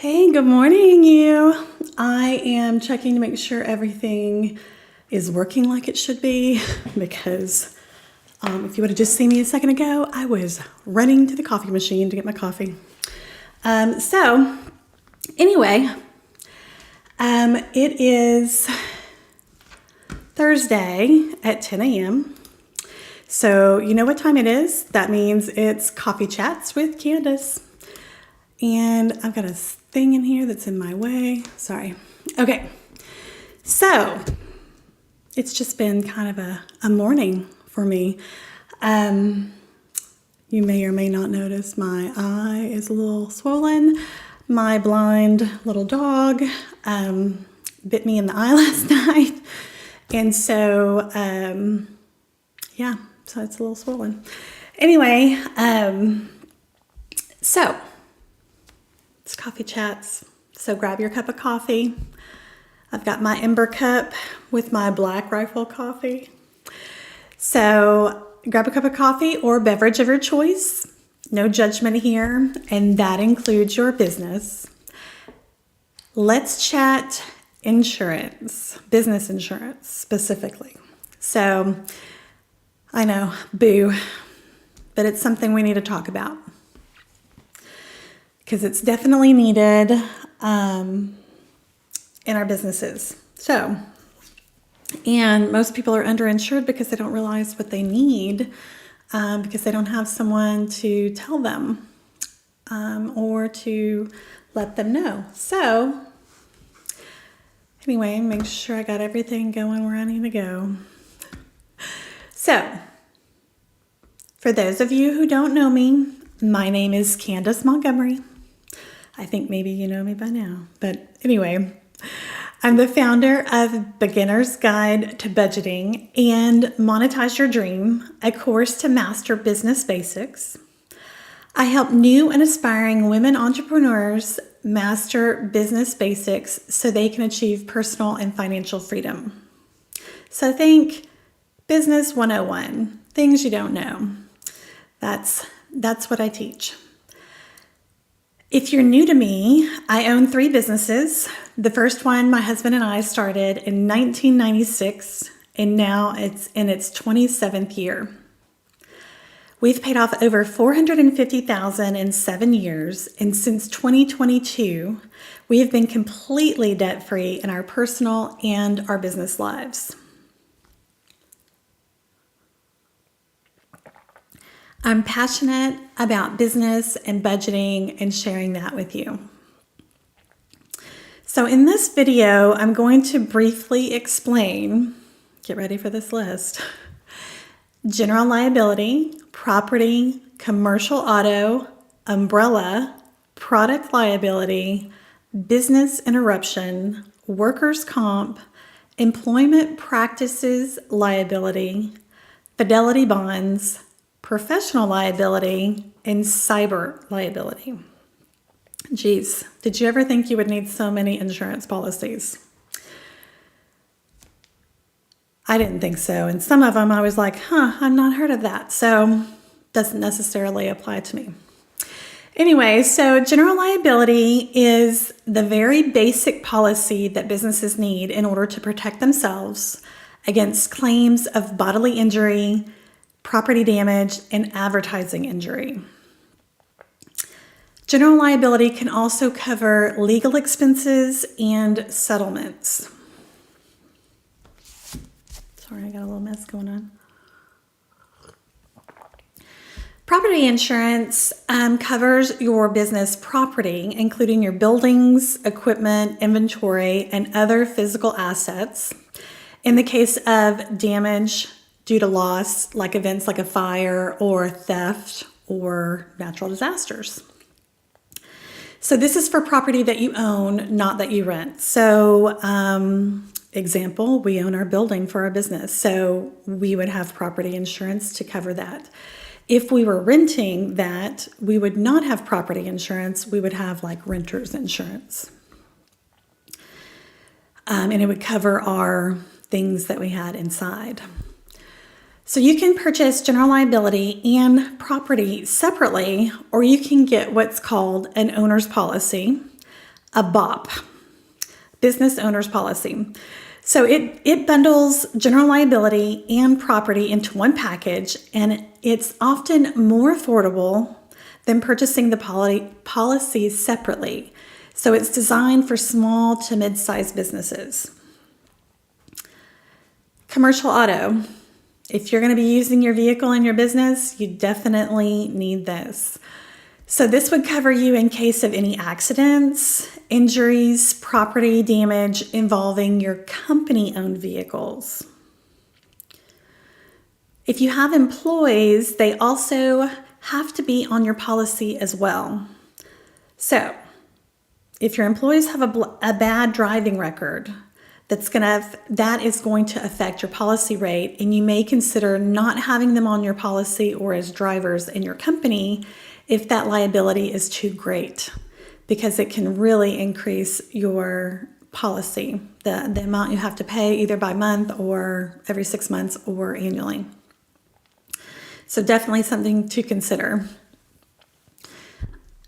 Hey, good morning, you. I am checking to make sure everything is working like it should be because if you would have just seen me a second ago, I was running to the coffee machine to get my coffee. So, anyway, it is Thursday at 10 a.m. So, you know what time it is? That means it's Coffee Chats with Candice. And I've got a thing in here that's in my way. Sorry. Okay. So it's just been kind of a morning for me. You may or may not notice my eye is a little swollen. My blind little dog bit me in the eye last night. And so, so it's a little swollen. Anyway, so it's Coffee Chats. So grab your cup of coffee. I've got my Ember cup with my Black Rifle coffee. So grab a cup of coffee or beverage of your choice. No judgment here, and that includes your business. Let's chat insurance, business insurance specifically. So I know, boo, but it's something we need to talk about, because it's definitely needed in our businesses. So, and most people are underinsured because they don't realize what they need because they don't have someone to tell them or to let them know. So, anyway, make sure I got everything going where I need to go. So, for those of you who don't know me, my name is Candice Montgomery. I think maybe you know me by now. But anyway, I'm the founder of Beginner's Guide to Budgeting and Monetize Your Dream, a course to master business basics. I help new and aspiring women entrepreneurs master business basics so they can achieve personal and financial freedom. So think Business 101, things you don't know. That's what I teach. If you're new to me, I own 3 businesses. The first one my husband and I started in 1996, and now it's in its 27th year. We've paid off over $450,000 in 7 years, and since 2022, we have been completely debt-free in our personal and our business lives. I'm passionate about business and budgeting and sharing that with you. So in this video, I'm going to briefly explain, get ready for this list, general liability, property, commercial auto, umbrella, product liability, business interruption, workers' comp, employment practices liability, fidelity bonds, professional liability, and cyber liability. Geez, did you ever think you would need so many insurance policies? I didn't think so. And some of them I was like, I've not heard of that. So doesn't necessarily apply to me. Anyway, so general liability is the very basic policy that businesses need in order to protect themselves against claims of bodily injury, property damage, and advertising injury. General liability can also cover legal expenses and settlements. Sorry, I got a little mess going on. Property insurance covers your business property, including your buildings, equipment, inventory, and other physical assets. In the case of damage due to loss, like events like a fire or theft or natural disasters. So this is for property that you own, not that you rent. So example, we own our building for our business, so we would have property insurance to cover that. If we were renting that, we would not have property insurance. We would have like renter's insurance. And it would cover our things that we had inside. So you can purchase general liability and property separately, or you can get what's called an owner's policy. a BOP, business owner's policy. So it bundles general liability and property into one package, and it's often more affordable than purchasing the policies separately. So it's designed for small to mid-sized businesses. Commercial auto. If you're going to be using your vehicle in your business, you definitely need this. So this would cover you in case of any accidents, injuries, property damage involving your company-owned vehicles. If you have employees, they also have to be on your policy as well. So if your employees have a bad driving record, that is going to affect your policy rate, and you may consider not having them on your policy or as drivers in your company if that liability is too great, because it can really increase your policy, the amount you have to pay either by month or every 6 months or annually. So definitely something to consider.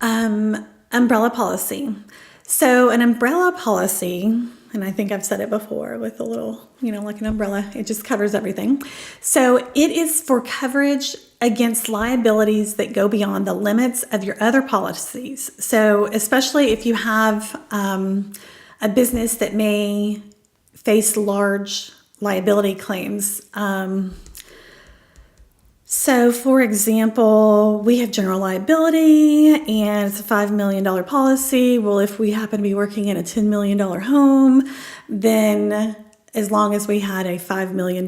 Umbrella policy. So an umbrella policy, and I think I've said it before with a little, like an umbrella, it just covers everything. So it is for coverage against liabilities that go beyond the limits of your other policies. So especially if you have a business that may face large liability claims. So for example, we have general liability and it's a $5 million policy. Well, if we happen to be working in a $10 million home, then as long as we had a $5 million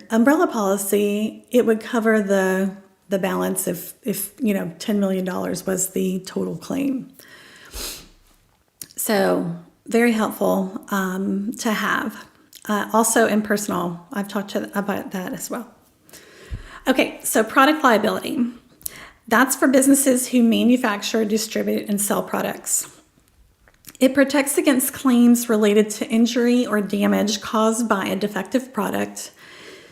umbrella policy, it would cover the balance if $10 million was the total claim. So very helpful to have. Also in personal, I've talked about that as well. Okay, so product liability. That's for businesses who manufacture, distribute, and sell products. It protects against claims related to injury or damage caused by a defective product.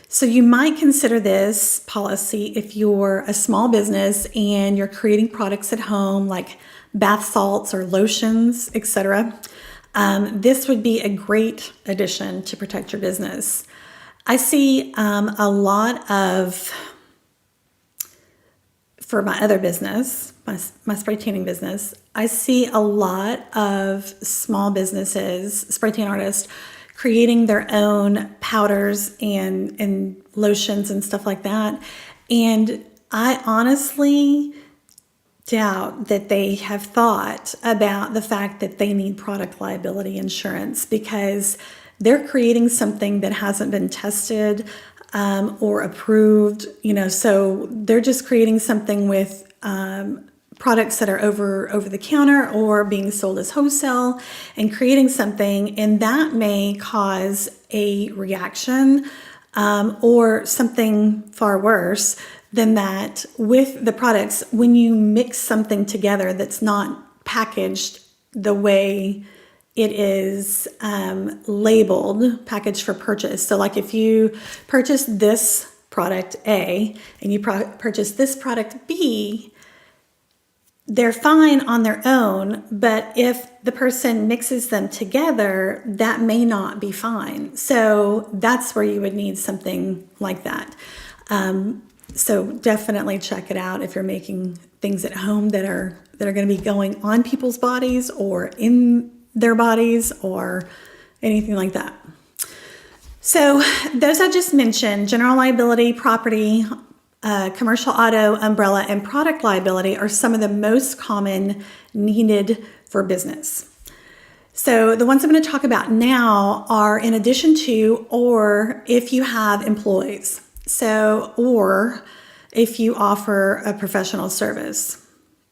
So you might consider this policy if you're a small business and you're creating products at home like bath salts or lotions, etc. This would be a great addition to protect your business. I see a lot of, for my other business, my spray tanning business, I see a lot of small businesses, spray tan artists, creating their own powders and lotions and stuff like that. And I honestly doubt that they have thought about the fact that they need product liability insurance, because they're creating something that hasn't been tested or approved, so they're just creating something with products that are over the counter or being sold as wholesale, and creating something, and that may cause a reaction or something far worse than that with the products when you mix something together that's not packaged the way it is labeled, packaged for purchase. So like if you purchase this product A and you purchase this product B, they're fine on their own, but if the person mixes them together, that may not be fine. So that's where you would need something like that. So definitely check it out if you're making things at home that are going to be going on people's bodies or in their bodies or anything like that. So those I just mentioned, general liability, property, commercial auto, umbrella, and product liability are some of the most common needed for business. So the ones I'm going to talk about now are in addition to, or if you have employees. So, or if you offer a professional service,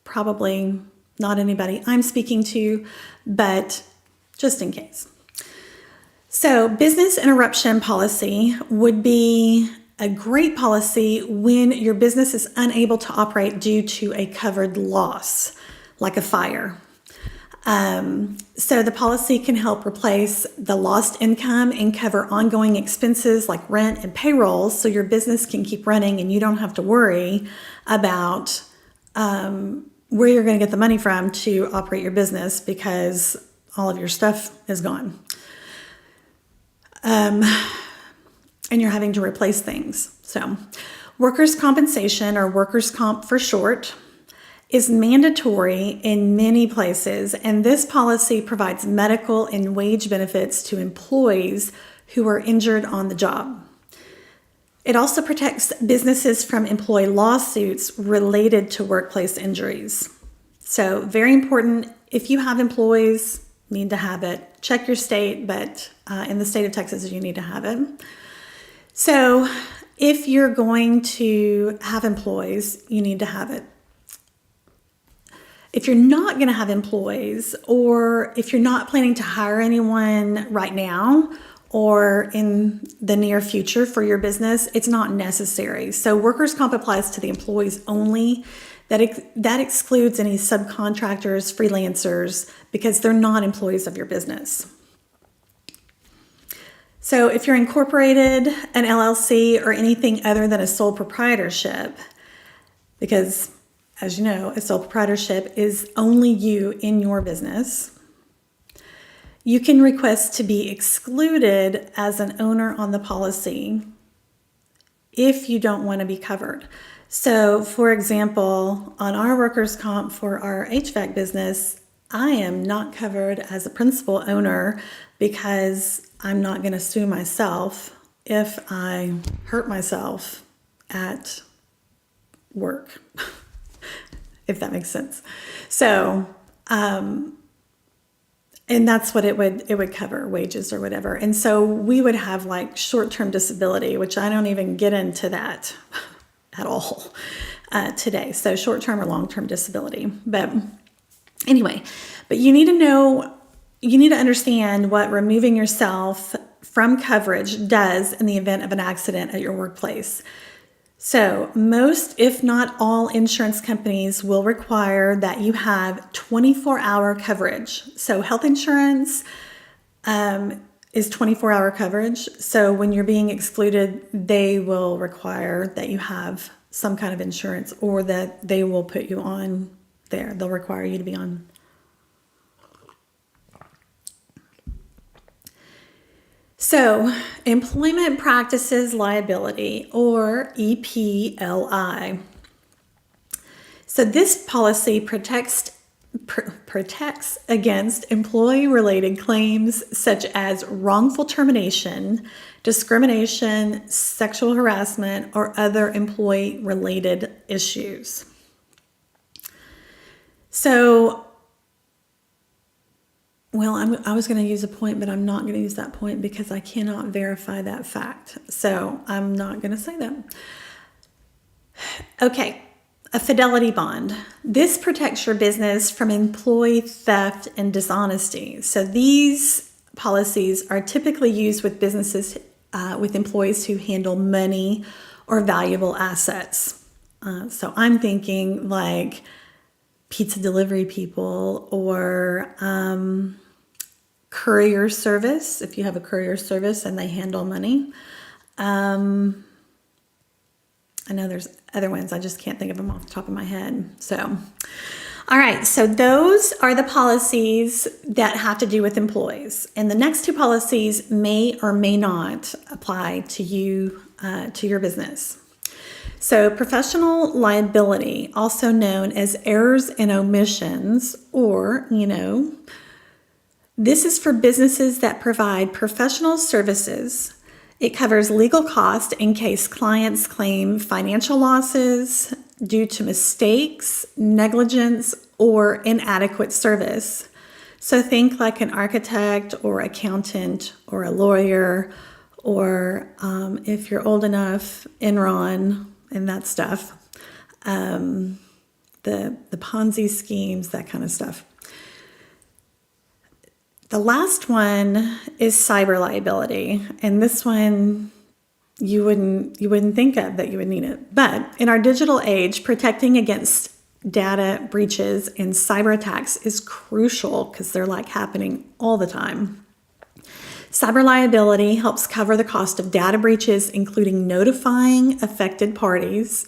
probably not anybody I'm speaking to, but just in case. So business interruption policy would be a great policy when your business is unable to operate due to a covered loss, like a fire. So the policy can help replace the lost income and cover ongoing expenses like rent and payroll, so your business can keep running and you don't have to worry about where you're going to get the money from to operate your business because all of your stuff is gone. And you're having to replace things. So workers' compensation, or workers' comp for short, is mandatory in many places, and this policy provides medical and wage benefits to employees who are injured on the job. It also protects businesses from employee lawsuits related to workplace injuries. So very important. If you have employees, need to have it. Check your state, but in the state of Texas, you need to have it. So if you're going to have employees, you need to have it. If you're not going to have employees, or if you're not planning to hire anyone right now or in the near future for your business, it's not necessary. So workers' comp applies to the employees only. That excludes any subcontractors, freelancers, because they're not employees of your business. So if you're incorporated, an LLC, or anything other than a sole proprietorship, because as you know, a sole proprietorship is only you in your business, you can request to be excluded as an owner on the policy if you don't want to be covered. So, for example, on our workers' comp for our HVAC business, I am not covered as a principal owner because I'm not going to sue myself if I hurt myself at work, if that makes sense. So, and that's what it would cover, wages or whatever. And so we would have like short-term disability, which I don't even get into that at all today. So short-term or long-term disability. But anyway, but you need to understand what removing yourself from coverage does in the event of an accident at your workplace. So most, if not all, insurance companies will require that you have 24-hour coverage. So health insurance is 24-hour coverage. So when you're being excluded, they will require that you have some kind of insurance, or that they will put you on there. They'll require you to be on. So, employment practices liability, or EPLI. So this policy protects against employee-related claims such as wrongful termination, discrimination, sexual harassment, or other employee-related issues. So, well, I was going to use a point, but I'm not going to use that point because I cannot verify that fact. So I'm not going to say that. Okay, a fidelity bond. This protects your business from employee theft and dishonesty. So these policies are typically used with businesses, with employees who handle money or valuable assets. So I'm thinking like pizza delivery people, or courier service, if you have a courier service and they handle money. I know there's other ones, I just can't think of them off the top of my head. So, all right, so those are the policies that have to do with employees. And the next two policies may or may not apply to you, to your business. So professional liability, also known as errors and omissions, or, this is for businesses that provide professional services. It covers legal costs in case clients claim financial losses due to mistakes, negligence, or inadequate service. So think like an architect or accountant or a lawyer, or if you're old enough, Enron and that stuff, the Ponzi schemes, that kind of stuff. The last one is cyber liability, and this one you wouldn't think of that you would need it. But in our digital age, protecting against data breaches and cyber attacks is crucial because they're like happening all the time. Cyber liability helps cover the cost of data breaches, including notifying affected parties,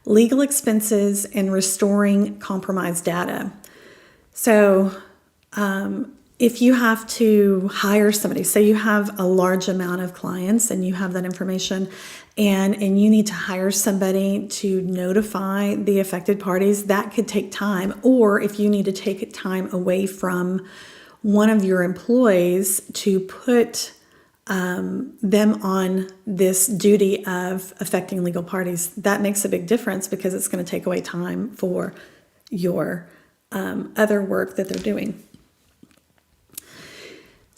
legal expenses, and restoring compromised data. So if you have to hire somebody, say you have a large amount of clients and you have that information and you need to hire somebody to notify the affected parties, that could take time. Or if you need to take time away from one of your employees to put them on this duty of affecting legal parties, that makes a big difference because it's going to take away time for your other work that they're doing.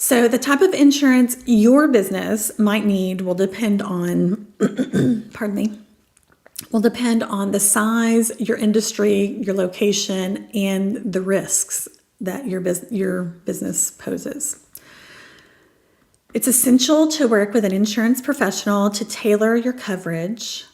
So the type of insurance your business might need will depend on, will depend on the size, your industry, your location, and the risks that your business poses. It's essential to work with an insurance professional to tailor your coverage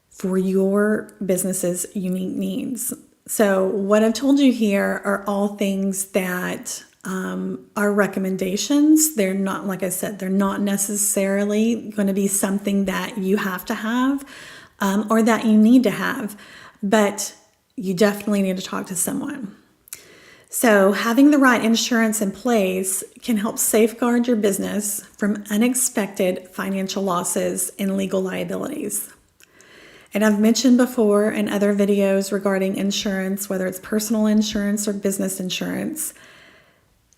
for your business's unique needs. So what I've told you here are all things that are recommendations. They're not, like I said, they're not necessarily going to be something that you have to have or that you need to have, but you definitely need to talk to someone. So having the right insurance in place can help safeguard your business from unexpected financial losses and legal liabilities. And I've mentioned before in other videos regarding insurance, whether it's personal insurance or business insurance,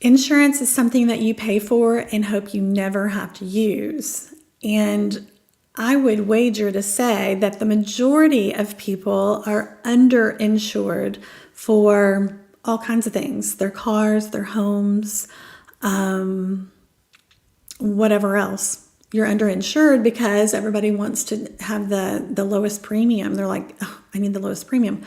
insurance is something that you pay for and hope you never have to use. And I would wager to say that the majority of people are underinsured for all kinds of things, their cars, their homes, whatever else. You're underinsured because everybody wants to have the lowest premium. They're like, oh, I need the lowest premium.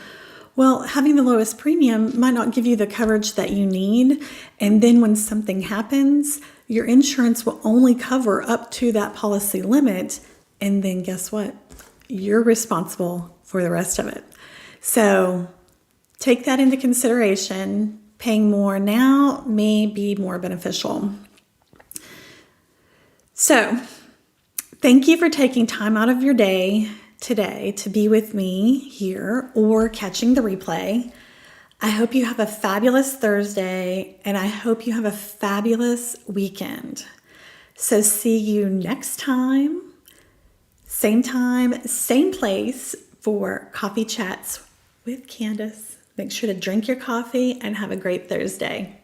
Well, having the lowest premium might not give you the coverage that you need. And then when something happens, your insurance will only cover up to that policy limit. And then guess what? You're responsible for the rest of it. So take that into consideration. Paying more now may be more beneficial. So thank you for taking time out of your day today to be with me here or catching the replay. I hope you have a fabulous Thursday and I hope you have a fabulous weekend. So see you next time, same place for Coffee Chats with Candice. Make sure to drink your coffee and have a great Thursday.